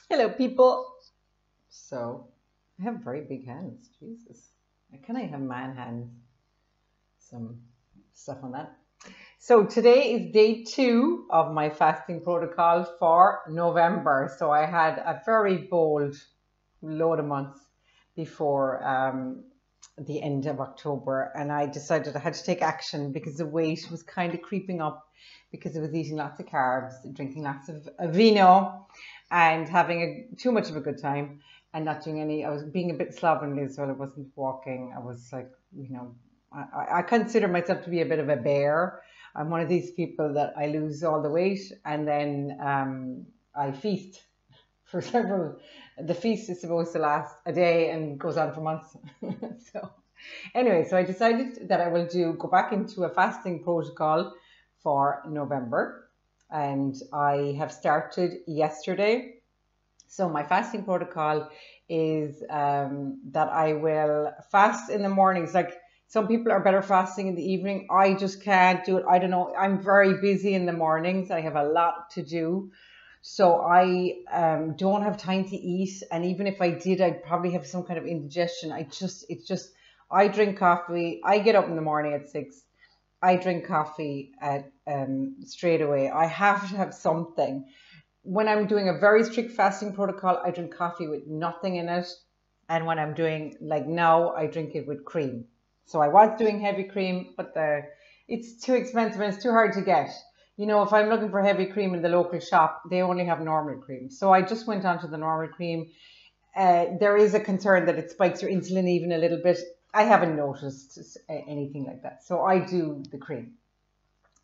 Hello, people. So, I have very big hands. Jesus. Can I have man hands? Some stuff on that. So, today is day 2 of my fasting protocol for November. So, I had a very bold load of months before the end of October, and I decided I had to take action because the weight was kind of creeping up because I was eating lots of carbs, drinking lots of vino, and having too much of a good time and not doing any. I was being a bit slovenly as well. I wasn't walking. I was like, I consider myself to be a bit of a bear. I'm one of these people that I lose all the weight and then I feast for several. The feast is supposed to last a day and goes on for months. So anyway, so I decided that I will go back into a fasting protocol for November, and I have started yesterday. So my fasting protocol is that I will fast in the mornings. Like some people are better fasting in the evening. I just can't do it. I don't know. I'm very busy in the mornings. I have a lot to do. So I don't have time to eat. And even if I did, I'd probably have some kind of indigestion. I drink coffee. I get up in the morning at 6. I drink coffee at straight away. I have to have something. When I'm doing a very strict fasting protocol, I drink coffee with nothing in it. And when I'm doing like now, I drink it with cream. So I was doing heavy cream, but it's too expensive and it's too hard to get. If I'm looking for heavy cream in the local shop, they only have normal cream. So I just went on to the normal cream. There is a concern that it spikes your insulin even a little bit. I haven't noticed anything like that. So I do the cream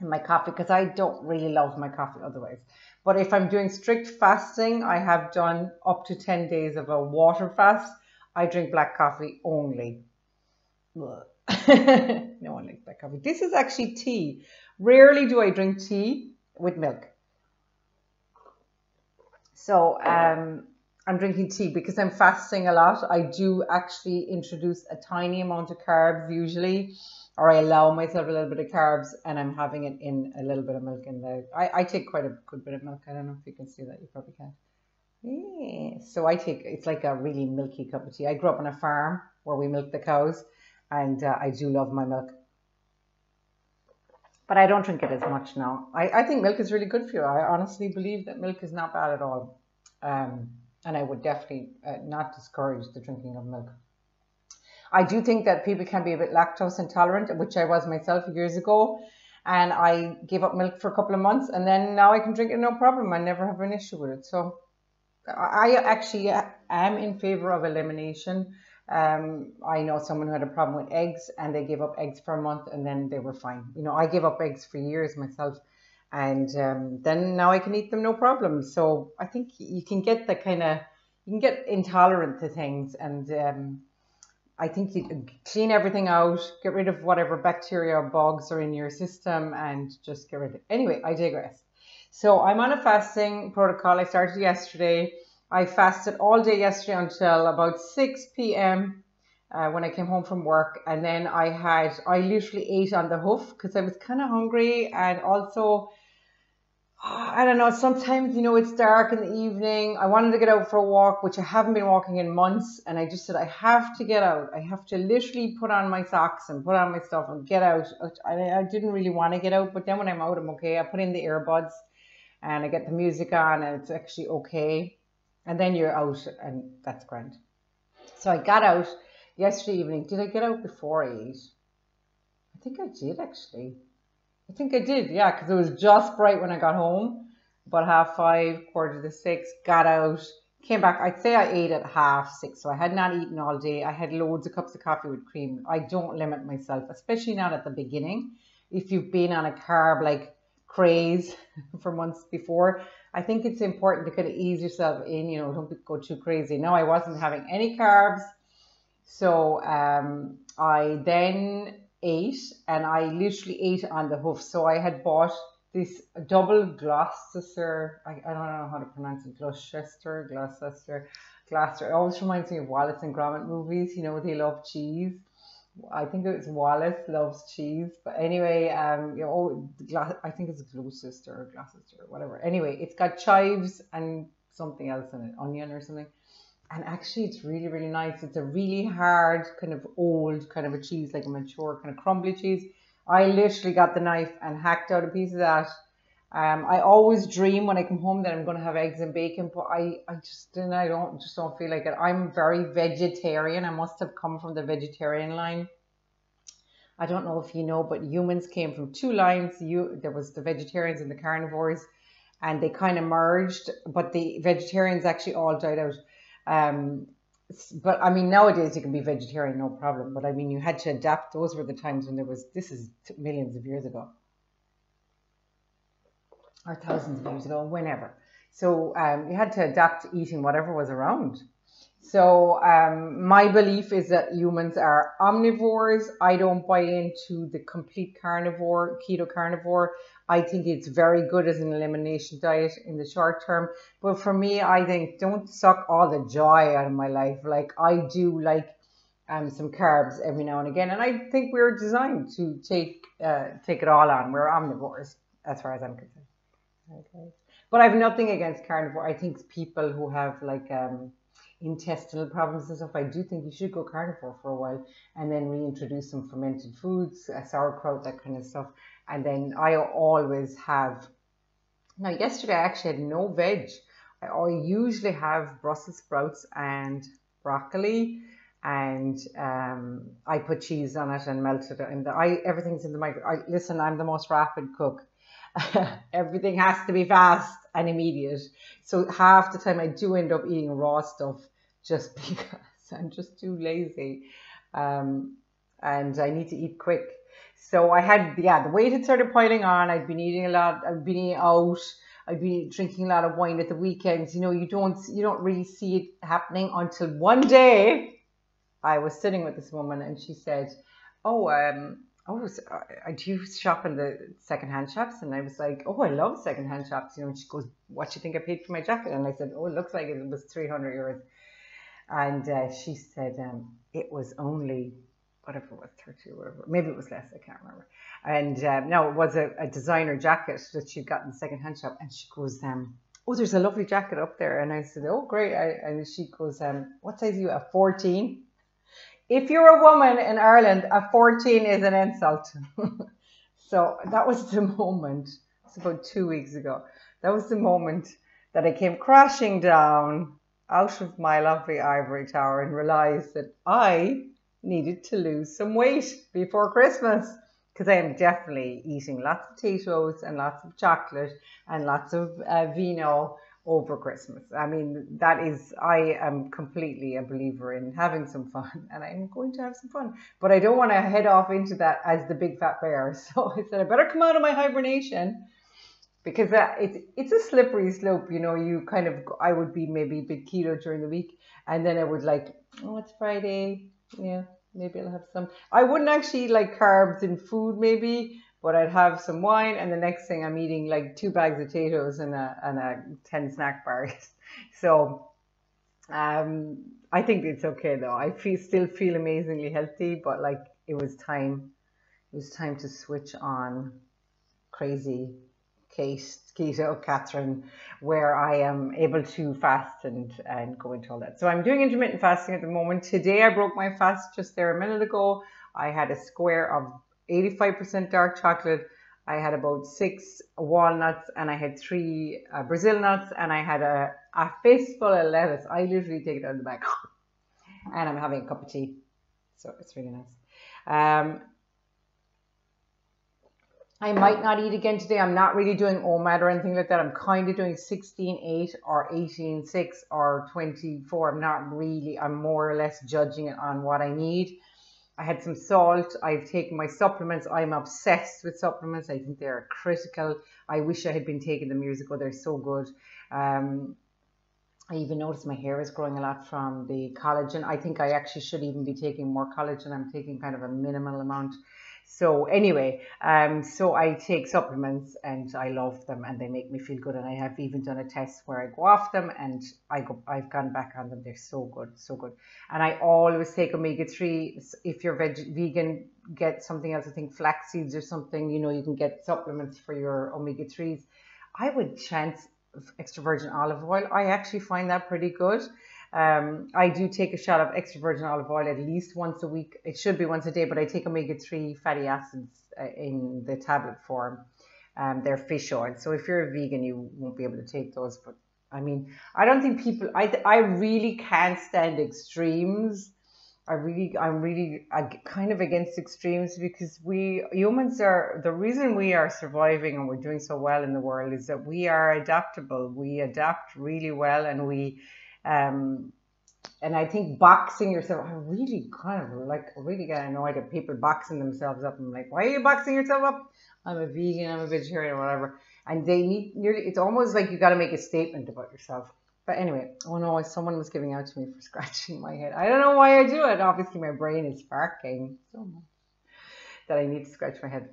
in my coffee because I don't really love my coffee otherwise. But if I'm doing strict fasting, I have done up to 10 days of a water fast. I drink black coffee only. No one likes black coffee. This is actually tea. Rarely do I drink tea with milk. So I'm drinking tea because I'm fasting a lot. I do actually introduce a tiny amount of carbs usually, or I allow myself a little bit of carbs, and I'm having it in a little bit of milk in there. I take quite a good bit of milk. I don't know if you can see that. You probably can't. Yeah. So it's like a really milky cup of tea. I grew up on a farm where we milk the cows, and I do love my milk. But I don't drink it as much now. I think milk is really good for you. I honestly believe that milk is not bad at all. And I would definitely not discourage the drinking of milk. I do think that people can be a bit lactose intolerant, which I was myself years ago. And I gave up milk for a couple of months, and then now I can drink it no problem. I never have an issue with it. So I actually am in favor of elimination. I know someone who had a problem with eggs and they gave up eggs for a month and then they were fine. I gave up eggs for years myself, and then now I can eat them no problem. So I think you can get you can get intolerant to things, and I think you clean everything out, get rid of whatever bacteria or bugs are in your system, and just get rid of it. Anyway, I digress. So I'm on a fasting protocol. I started yesterday. I fasted all day yesterday until about 6 p.m. When I came home from work. And then I literally ate on the hoof because I was kind of hungry. And also, I don't know, sometimes, it's dark in the evening. I wanted to get out for a walk, which I haven't been walking in months. And I just said, I have to get out. I have to literally put on my socks and put on my stuff and get out. I didn't really want to get out, but then when I'm out, I'm okay. I put in the earbuds and I get the music on and it's actually okay. And then you're out and that's grand. So I got out yesterday evening. Did I get out before I ate? I think I did actually. I think I did, yeah, because it was just bright when I got home. About 5:30, 5:45, got out, came back. I'd say I ate at 6:30, so I had not eaten all day. I had loads of cups of coffee with cream. I don't limit myself, especially not at the beginning. If you've been on a carb like craze for months before, I think it's important to kind of ease yourself in, don't go too crazy. No, I wasn't having any carbs. So I then ate, and I literally ate on the hoof. So I had bought this double Gloucester, I don't know how to pronounce it, Gloucester. It always reminds me of Wallace and Gromit movies, they love cheese. I think it's Wallace loves cheese, but anyway, I think it's Gloucester or whatever. Anyway, it's got chives and something else in it, onion or something. And actually, it's really, really nice. It's a really hard, kind of old kind of a cheese, like a mature kind of crumbly cheese. I literally got the knife and hacked out a piece of that. I always dream when I come home that I'm going to have eggs and bacon, but I don't feel like it. I'm very vegetarian. I must have come from the vegetarian line. I don't know if you know, but humans came from two lines. There was the vegetarians and the carnivores, and they kind of merged, but the vegetarians actually all died out. Um, but I mean, nowadays you can be vegetarian, no problem. But I mean, you had to adapt. Those were the times when this is millions of years ago, or thousands of years ago, whenever. So you had to adapt to eating whatever was around. So my belief is that humans are omnivores. I don't buy into the complete carnivore, keto carnivore. I think it's very good as an elimination diet in the short term. But for me, I think don't suck all the joy out of my life. Like I do like some carbs every now and again. And I think we're designed to take it all on. We're omnivores as far as I'm concerned. Okay. But I have nothing against carnivore. I think people who have like intestinal problems and stuff, I do think you should go carnivore for a while and then reintroduce some fermented foods, sauerkraut, that kind of stuff. And then I always have, now yesterday I actually had no veg. I usually have Brussels sprouts and broccoli, and I put cheese on it and melted it. And everything's in the microwave. Listen, I'm the most rapid cook. Everything has to be fast and immediate. So half the time I do end up eating raw stuff just because I'm just too lazy. And I need to eat quick. So I had, the weight had started piling on. I'd been eating a lot. I'd been eating out. I'd been drinking a lot of wine at the weekends. You know, you don't really see it happening until one day I was sitting with this woman and she said, do you shop in the secondhand shops? And I was like, oh, I love secondhand shops. You know, and she goes, what do you think I paid for my jacket? And I said, oh, it looks like it was 300 euros. And she said, it was only, whatever it was, 30 or whatever. Maybe it was less, I can't remember. And no, it was a designer jacket that she'd got in the secondhand shop. And she goes, oh, there's a lovely jacket up there. And I said, oh, great. And she goes, what size are you, a 14? If you're a woman in Ireland, a 14 is an insult. So that was the moment, it's about 2 weeks ago, that was the moment that I came crashing down out of my lovely ivory tower and realized that I needed to lose some weight before Christmas, because I am definitely eating lots of potatoes and lots of chocolate and lots of vino over Christmas. I mean, I am completely a believer in having some fun, and I'm going to have some fun, but I don't want to head off into that as the big fat bear. So I said, I better come out of my hibernation, because it's a slippery slope. You know, I would be maybe a bit keto during the week, and then I would like, oh, it's Friday. Yeah, maybe I'll have some. I wouldn't actually like carbs in food maybe, but I'd have some wine, and the next thing I'm eating like 2 bags of potatoes and a 10 snack bars. So I think it's okay though. I still feel amazingly healthy, but like it was time to switch on crazy keto Catherine, where I am able to fast and go into all that. So I'm doing intermittent fasting at the moment. Today I broke my fast just there a minute ago. I had a square of 85% dark chocolate. I had about 6 walnuts, and I had 3 Brazil nuts, and I had a fistful of lettuce. I literally take it out of the bag, and I'm having a cup of tea. So it's really nice. I might not eat again today. I'm not really doing OMAD or anything like that. I'm kind of doing 16-8 or 18-6 or 24. I'm more or less judging it on what I need. I had some salt. I've taken my supplements. I'm obsessed with supplements. I think they're critical. I wish I had been taking them years ago. They're so good. I even noticed my hair is growing a lot from the collagen. I think I actually should even be taking more collagen. I'm taking kind of a minimal amount. So anyway, so I take supplements and I love them and they make me feel good. And I have even done a test where I go off them and I've gone back on them. They're so good, so good. And I always take omega-3. If you're vegan, get something else. I think flax seeds or something, you know, you can get supplements for your omega-3s. I would chance extra virgin olive oil. I actually find that pretty good. I do take a shot of extra virgin olive oil at least once a week. It should be once a day, but I take omega-3 fatty acids in the tablet form. They're fish oil. So if you're a vegan, you won't be able to take those. But I mean, I don't think people, I really can't stand extremes. I'm really kind of against extremes, because we humans are, the reason we are surviving and we're doing so well in the world is that we are adaptable. We adapt really well, and and I think boxing yourself, I really kind of really get annoyed at people boxing themselves up. I'm like, why are you boxing yourself up? I'm a vegan, I'm a vegetarian, or whatever. And they need nearly, it's almost like you got to make a statement about yourself. But anyway, oh no, someone was giving out to me for scratching my head. I don't know why I do it. Obviously, my brain is sparking so much that I need to scratch my head.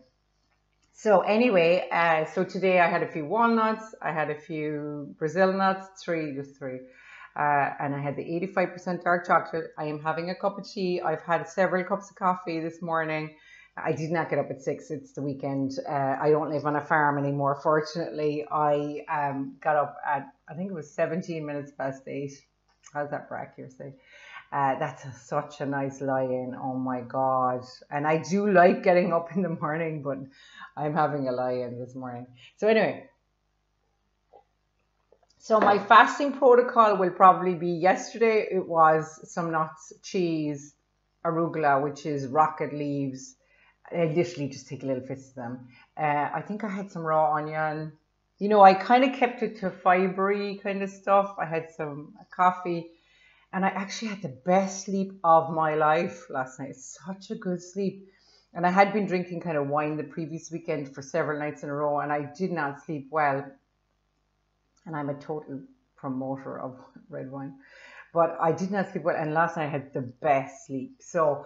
So anyway, so today I had a few walnuts. I had a few Brazil nuts, just three. And I had the 85% dark chocolate. I am having a cup of tea. I've had several cups of coffee this morning. I did not get up at 6. It's the weekend. I don't live on a farm anymore, fortunately. I got up at, I think it was 17 minutes past 8. How's that for accuracy? That's such a nice lie-in. Oh my God. And I do like getting up in the morning, but I'm having a lie-in this morning. So anyway. So my fasting protocol will probably be, yesterday it was some nuts, cheese, arugula, which is rocket leaves. I literally just take little fist of them. I think I had some raw onion. You know, I kind of kept it to fibery kind of stuff. I had some coffee, and I actually had the best sleep of my life last night. Such a good sleep. And I had been drinking kind of wine the previous weekend for several nights in a row, and I did not sleep well. And I'm a total promoter of red wine, but I did not sleep well. And last night I had the best sleep. So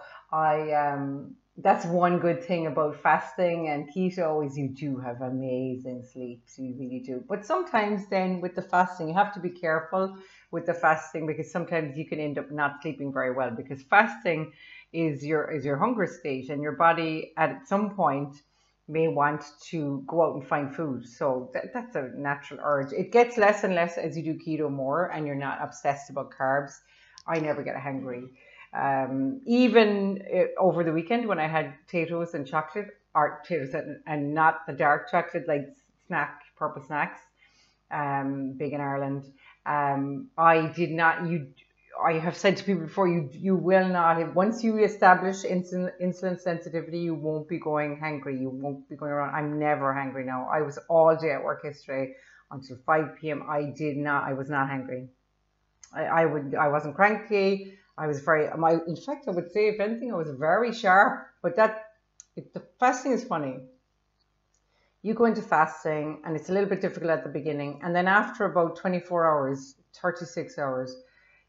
that's one good thing about fasting and keto, is you do have amazing sleep. So you really do. But sometimes then with the fasting, you have to be careful with the fasting, because sometimes you can end up not sleeping very well, because fasting is your hunger state, and your body at some point may want to go out and find food. So that's a natural urge. It gets less and less as you do keto more and you're not obsessed about carbs. I never get hungry. Even over the weekend when I had potatoes and chocolate, or potatoes and not the dark chocolate, like purple snacks, big in Ireland, I did not, I have said to people before, you will not, once you establish insulin sensitivity, you won't be going hungry. You won't be going around. I'm never hungry now. I was all day at work yesterday until 5 p.m. I was not hungry. I wasn't cranky. I was in fact, I would say, if anything, I was very sharp. But the fasting is funny. You go into fasting and it's a little bit difficult at the beginning. And then after about 24 hours, 36 hours,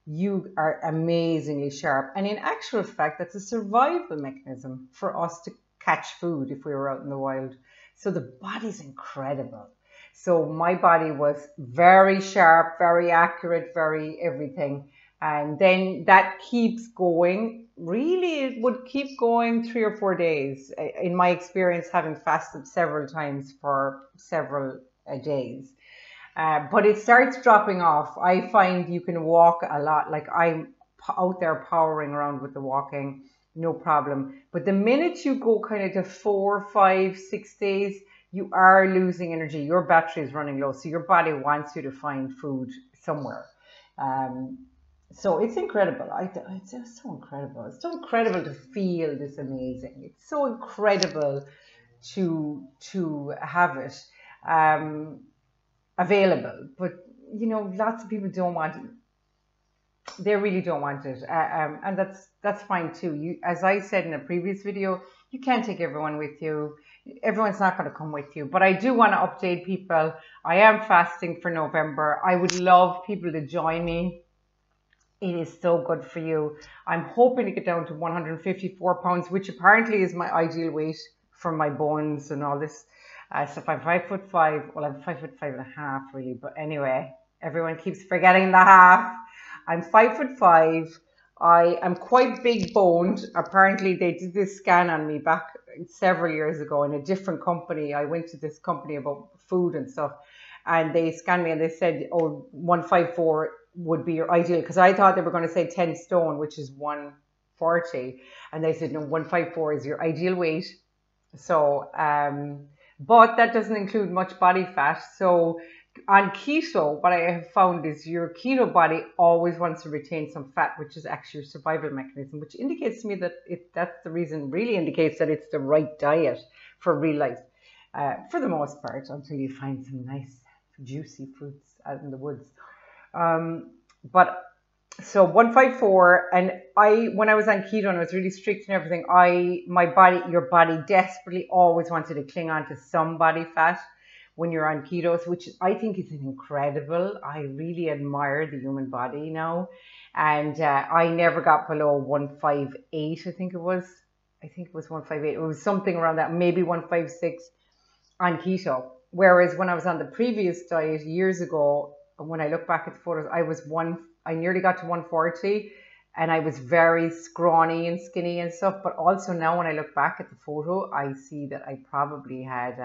you are amazingly sharp. And in actual fact, that's a survival mechanism for us to catch food if we were out in the wild. So the body's incredible. So my body was very sharp, very accurate, very everything. And then that keeps going. Really, it would keep going 3 or 4 days. In my experience, having fasted several times for several days. But it starts dropping off. I find you can walk a lot. Like, I'm out there powering around with the walking, no problem. But the minute you go kind of to 4, 5, 6 days, you are losing energy. Your battery is running low. So your body wants you to find food somewhere. So it's incredible. It's just so incredible. It's so incredible to feel this amazing. It's so incredible to have it available. But, you know, lots of people don't want it. They really don't want it. And that's fine too. As I said in a previous video, you can't take everyone with you. Everyone's not going to come with you. But I do want to update people. I am fasting for November. I would love people to join me. It is so good for you. I'm hoping to get down to 154 pounds, which apparently is my ideal weight for my bones and all this. So if I'm 5'5", well, I'm 5'5.5" really. But anyway, everyone keeps forgetting the half. I'm 5'5". I am quite big boned. Apparently they did this scan on me back several years ago in a different company. I went to this company about food and stuff. and they scanned me and they said, oh, 154 would be your ideal, because I thought they were going to say 10 stone, which is 140, and they said no, 154 is your ideal weight. So but that doesn't include much body fat. So on keto, what I have found is your keto body always wants to retain some fat, which is actually your survival mechanism, which indicates to me that that's the reason, really indicates that it's the right diet for real life, for the most part, until you find some nice juicy fruits out in the woods. But so 154, and when I was on keto and I was really strict and everything, your body desperately always wanted to cling on to some body fat when you're on keto, which I think is incredible. I really admire the human body now. And I never got below 158, I think it was 158. It was something around that, maybe 156 on keto. Whereas when I was on the previous diet years ago, when I look back at the photos, I nearly got to 140, and I was very scrawny and skinny and stuff. But also now when I look back at the photo, I see that I probably had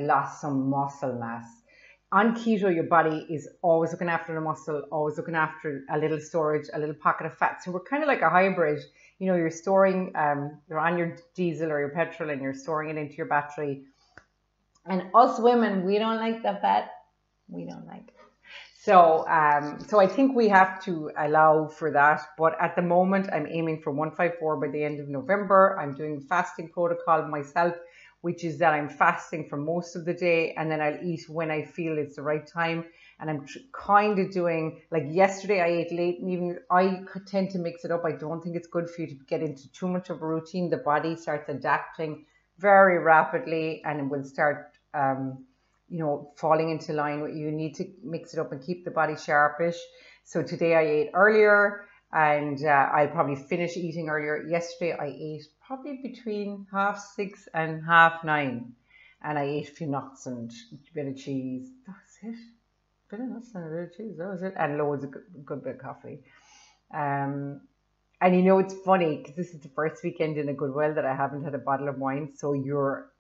lost some muscle mass. On keto, your body is always looking after the muscle, always looking after a little storage, a little pocket of fat. So we're kind of like a hybrid. You know, you're storing, you're on your diesel or your petrol and you're storing it into your battery. And us women, we don't like the fat. We don't like it. So I think we have to allow for that. But at the moment, I'm aiming for 154 by the end of November. I'm doing fasting protocol myself, which is that I'm fasting for most of the day, and then I'll eat when I feel it's the right time. And I'm kind of doing, like yesterday I ate late, and even I tend to mix it up. I don't think it's good for you to get into too much of a routine. The body starts adapting very rapidly and will start falling into line with you. Need to mix it up and keep the body sharpish. So today I ate earlier, and I'll probably finish eating earlier. Yesterday I ate probably between 6:30 and 9:30, and I ate a few nuts and a bit of cheese. That's it. A bit of nuts and a bit of cheese. That was it, and loads of good bit of coffee. And you know, it's funny because this is the first weekend in a good while that I haven't had a bottle of wine. So you're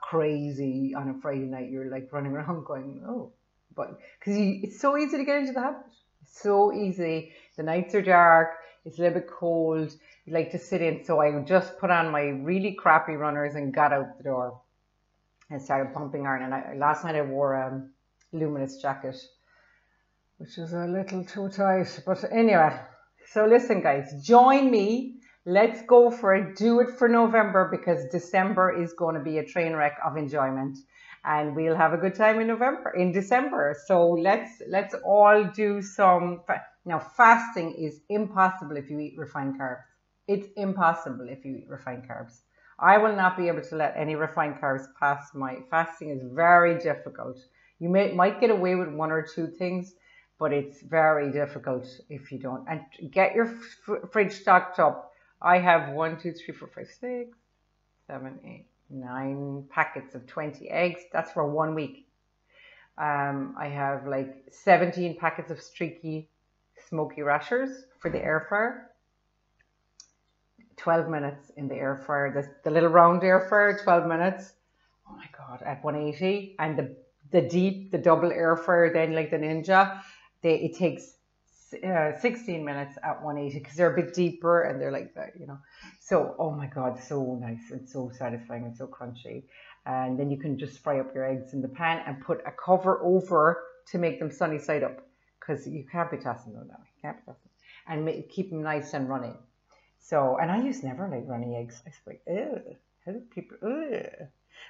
crazy on a Friday night. You're like running around going, oh, but because it's so easy to get into the habit. It's so easy. The nights are dark. It's a little bit cold. You like to sit in. So I just put on my really crappy runners and got out the door and started pumping iron. And last night I wore a luminous jacket, which was a little too tight. But anyway. So listen, guys, join me. Let's go for it. Do it for November, because December is going to be a train wreck of enjoyment, and we'll have a good time in December. So let's all do some. Now, fasting is impossible if you eat refined carbs. It's impossible if you eat refined carbs. I will not be able to let any refined carbs pass my fasting. Is very difficult. You might get away with one or two things, but it's very difficult if you don't. And get your fridge stocked up. I have 1, 2, 3, 4, 5, 6, 7, 8, 9 packets of 20 eggs. That's for 1 week. I have like 17 packets of streaky smoky rashers for the air fryer. 12 minutes in the air fryer. The little round air fryer, 12 minutes. Oh my God, at 180. And the double air fryer, then like the Ninja, it takes 16 minutes at 180, because they're a bit deeper and they're like that, you know. So, oh my God, so nice and so satisfying and so crunchy. And then you can just fry up your eggs in the pan and put a cover over to make them sunny side up, because you can't be tossing them now. You can't be tossing them. And keep them nice and runny. So, and I used to never like runny eggs. I was like, ew, how do people, ew.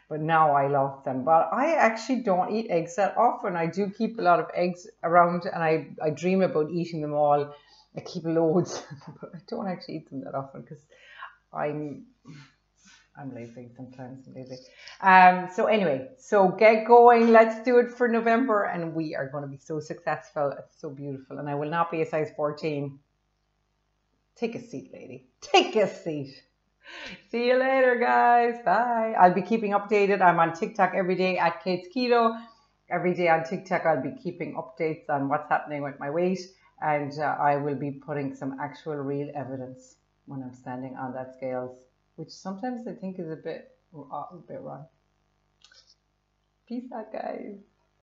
But now I love them. But I actually don't eat eggs that often. I do keep a lot of eggs around, and I dream about eating them all. I keep loads, but I don't actually eat them that often because I'm lazy sometimes. I'm lazy. So anyway, so get going. Let's do it for November, and we are going to be so successful. It's so beautiful, and I will not be a size 14. Take a seat, lady. Take a seat. See you later, guys. Bye. I'll be keeping updated. I'm on TikTok every day at Cate's Keto. Every day on TikTok, I'll be keeping updates on what's happening with my weight. And I will be putting some actual real evidence when I'm standing on that scales, which sometimes I think is a bit wrong. Peace out, guys.